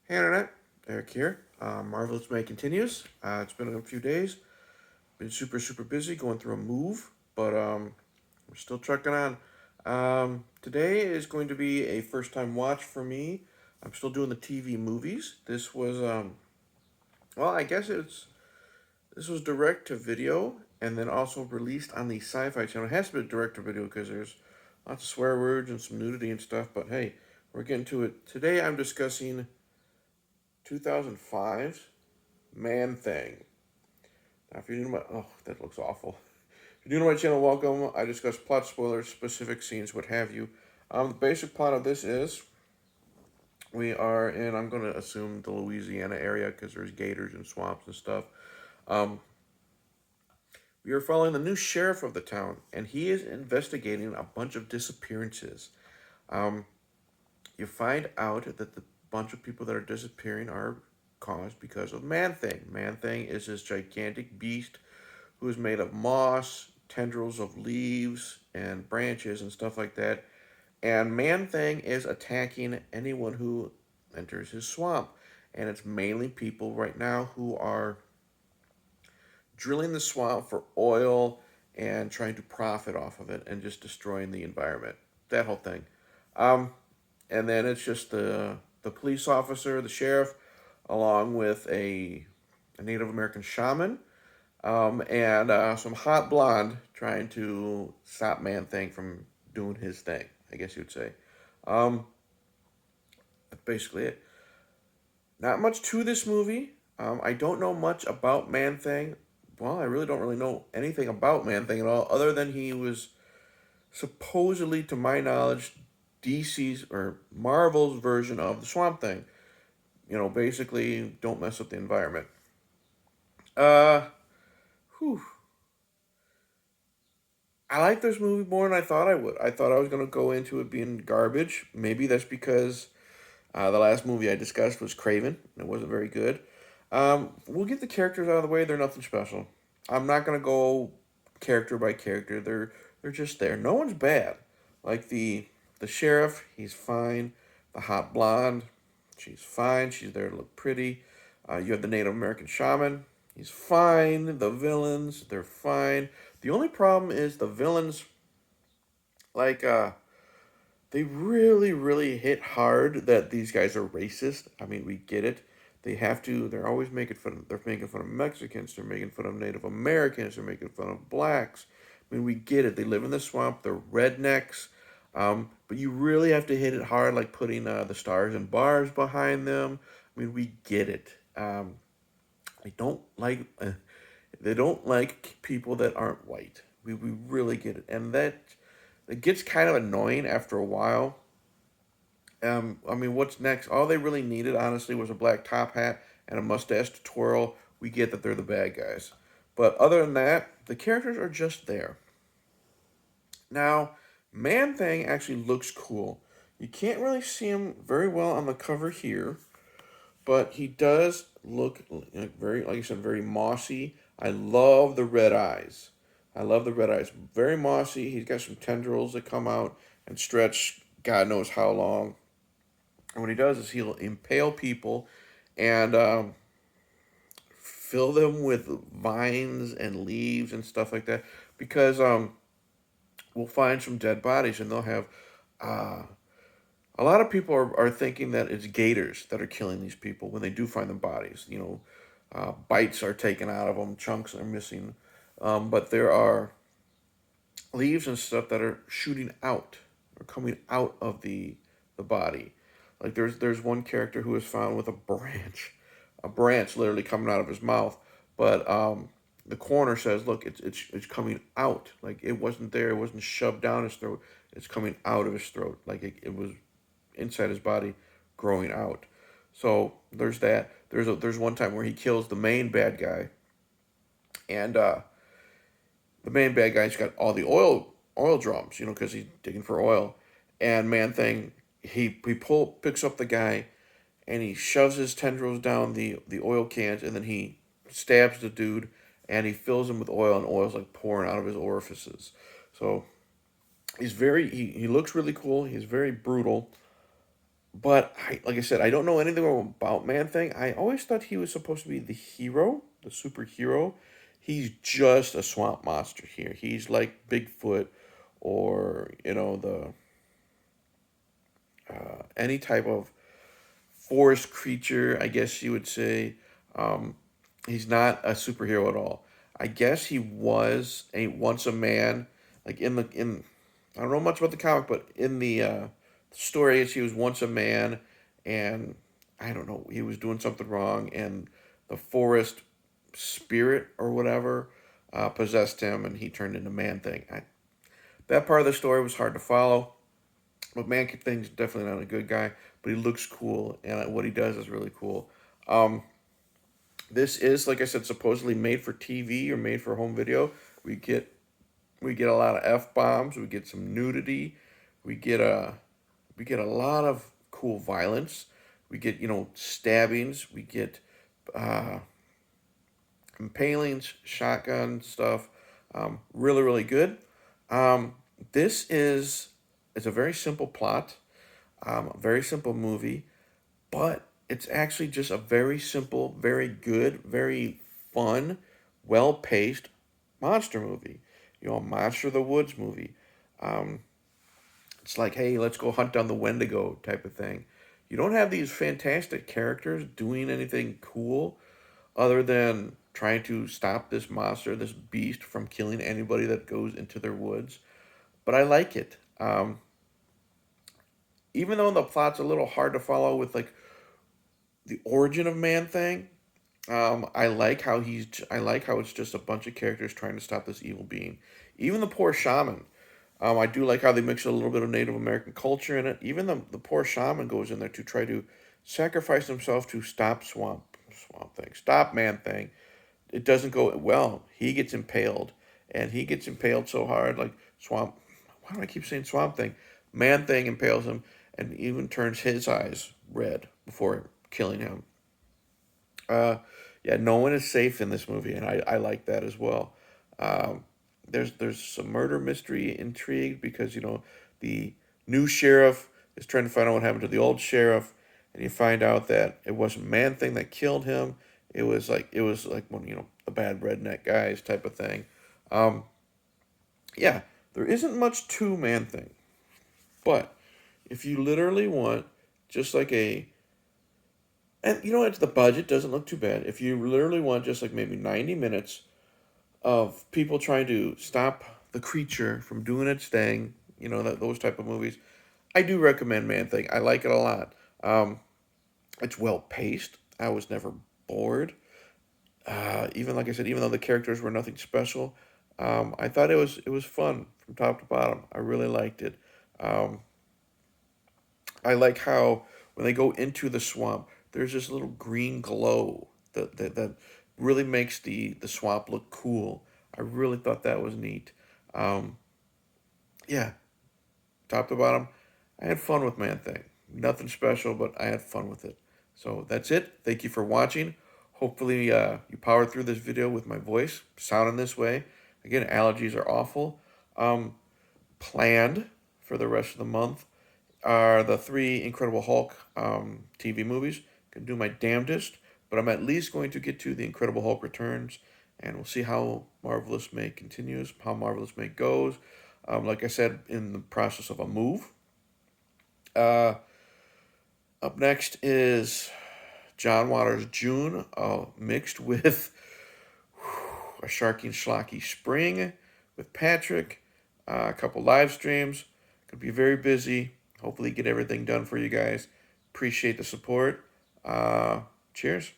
Hey Internet, Eric here. Marvelous May continues. It's been a few days. Been super busy going through a move, but we're still trucking on. Today is going to be a first time watch for me. I'm still doing the TV movies. This was well, I guess this was direct to video and then also released on the Sci-Fi Channel. It has to be direct to video because there's lots of swear words and some nudity and stuff. But hey, we're getting to it. Today I'm discussing 2005's Man Thing. Now, if you're new to my, oh, that looks awful. If you're new to my channel, welcome. I discuss plot spoilers, specific scenes, what have you. The basic plot of this is we are in, I'm going to assume, the Louisiana area because there's gators and swamps and stuff. Um, we are following the new sheriff of the town, and he is investigating a bunch of disappearances. Um, you find out that the bunch of people that are disappearing are caused because of Man Thing. Man Thing is this gigantic beast who is made of moss, tendrils of leaves, and branches and stuff like that. And Man Thing is attacking anyone who enters his swamp. And it's mainly people right now who are drilling the swamp for oil and trying to profit off of it and just destroying the environment. That whole thing. Um, and then it's just the police officer, the sheriff, along with a Native American shaman, and some hot blonde trying to stop Man Thing from doing his thing, I guess you'd say. Um, that's basically it. Not much to this movie. I don't know much about Man Thing. Well, I really don't really know anything about Man Thing at all, other than he was supposedly, to my knowledge, DC's or Marvel's version of the Swamp Thing. You know, basically, don't mess up the environment. Uh, whew. I like this movie more than I thought I would. I thought I was gonna go into it being garbage. Maybe that's because the last movie I discussed was Craven. And it wasn't very good. We'll get the characters out of the way. They're nothing special. I'm not gonna go character by character. They're just there. No one's bad. Like the sheriff, he's fine. The hot blonde, she's fine. She's there to look pretty. You have the Native American shaman. He's fine. The villains, they're fine. The only problem is the villains, like they really hit hard that these guys are racist. I mean, we get it. They have to. They're always making fun. They're making fun of Mexicans. They're making fun of Native Americans. They're making fun of blacks. I mean, we get it. They live in the swamp. They're rednecks. But you really have to hit it hard, like putting the stars and bars behind them. I mean, we get it. I don't like. They don't like people that aren't white. We really get it, and that it gets kind of annoying after a while. I mean, what's next? All they really needed, honestly, was a black top hat and a mustache to twirl. We get that they're the bad guys, but other than that, the characters are just there. Now, Man Thing actually looks cool. You can't really see him very well on the cover here, but he does look like very, like I said, very mossy. I love the red eyes. I love the red eyes. Very mossy. He's got some tendrils that come out and stretch God knows how long. And what he does is he'll impale people and fill them with vines and leaves and stuff like that. Because we'll find some dead bodies and they'll have uh, a lot of people are thinking that it's gators that are killing these people when they do find the bodies. You know, bites are taken out of them, chunks are missing, but there are leaves and stuff that are shooting out or coming out of the body. Like there's one character who was found with a branch literally coming out of his mouth, but the coroner says, look, it's coming out. Like it wasn't there, it wasn't shoved down his throat. It's coming out of his throat. Like it was inside his body, growing out. So there's that. There's one time where he kills the main bad guy, and the main bad guy's got all the oil drums, you know, because he's digging for oil. And Man Thing, he picks up the guy, and he shoves his tendrils down the oil cans, and then he stabs the dude, and he fills him with oil, and oil's like pouring out of his orifices. So he looks really cool. He's very brutal, But like I said, I don't know anything about Man-Thing. I always thought he was supposed to be the hero, the superhero. He's just a swamp monster here. He's like Bigfoot, or the any type of forest creature, I guess you would say. Um, he's not a superhero at all. I guess he was a once a man, like in I don't know much about the comic, but in the story, he was once a man, and I don't know, he was doing something wrong, and the forest spirit or whatever possessed him, and he turned into Man Thing. That part of the story was hard to follow, but Man Thing's definitely not a good guy, but he looks cool, and what he does is really cool. Um, this is, like I said, supposedly made for TV or made for home video. We get we get a lot of f bombs. We get some nudity. We get a lot of cool violence. We get stabbings. We get uh, impalings, shotgun stuff. Really really good. Um, this is it's a very simple plot, a very simple movie, but it's actually just a very simple, very good, very fun, well paced monster movie. A Monster of the Woods movie. Um, it's like, hey, let's go hunt down the Wendigo type of thing. You don't have these fantastic characters doing anything cool other than trying to stop this monster, this beast, from killing anybody that goes into their woods. But I like it. Even though the plot's a little hard to follow with like the origin of Man Thing, I like how it's just a bunch of characters trying to stop this evil being. Even the poor shaman. I do like how they mix a little bit of Native American culture in it. Even the poor shaman goes in there to try to sacrifice himself to stop Swamp Thing, stop Man Thing. It doesn't go well. He gets impaled, and he gets impaled so hard, like Swamp. Why do I keep saying Swamp Thing? Man Thing impales him, and even turns his eyes red before killing him. Uh, yeah, no one is safe in this movie, and I like that as well. Um, there's some murder mystery intrigue because the new sheriff is trying to find out what happened to the old sheriff, and you find out that it wasn't Man Thing that killed him. It was like one the bad redneck guys type of thing. Um, yeah, there isn't much to Man Thing, but if you literally want just like a and it's the budget doesn't look too bad. If you literally want just like maybe 90 minutes of people trying to stop the creature from doing its thing, those type of movies, I do recommend Man Thing. I like it a lot. It's well paced. I was never bored. Even like I said, even though the characters were nothing special, I thought it was fun from top to bottom. I really liked it. Um, I like how when they go into the swamp, there's this little green glow that really makes the swamp look cool. I really thought that was neat. Um, yeah, top to bottom, I had fun with Man Thing. Nothing special, but I had fun with it. So that's it. Thank you for watching. Hopefully, you powered through this video with my voice sounding this way. Again, allergies are awful. Um, Planned for the rest of the month are the three Incredible Hulk TV movies. Gonna do my damnedest, but I'm at least going to get to the Incredible Hulk Returns, and we'll see how Marvelous May continues, how Marvelous May goes. Like I said, in the process of a move. Uh, Up next is John Waters' June, mixed with a Sharky and Schlocky Spring with Patrick, a couple live streams. Could be very busy. Hopefully, get everything done for you guys. Appreciate the support. Cheers.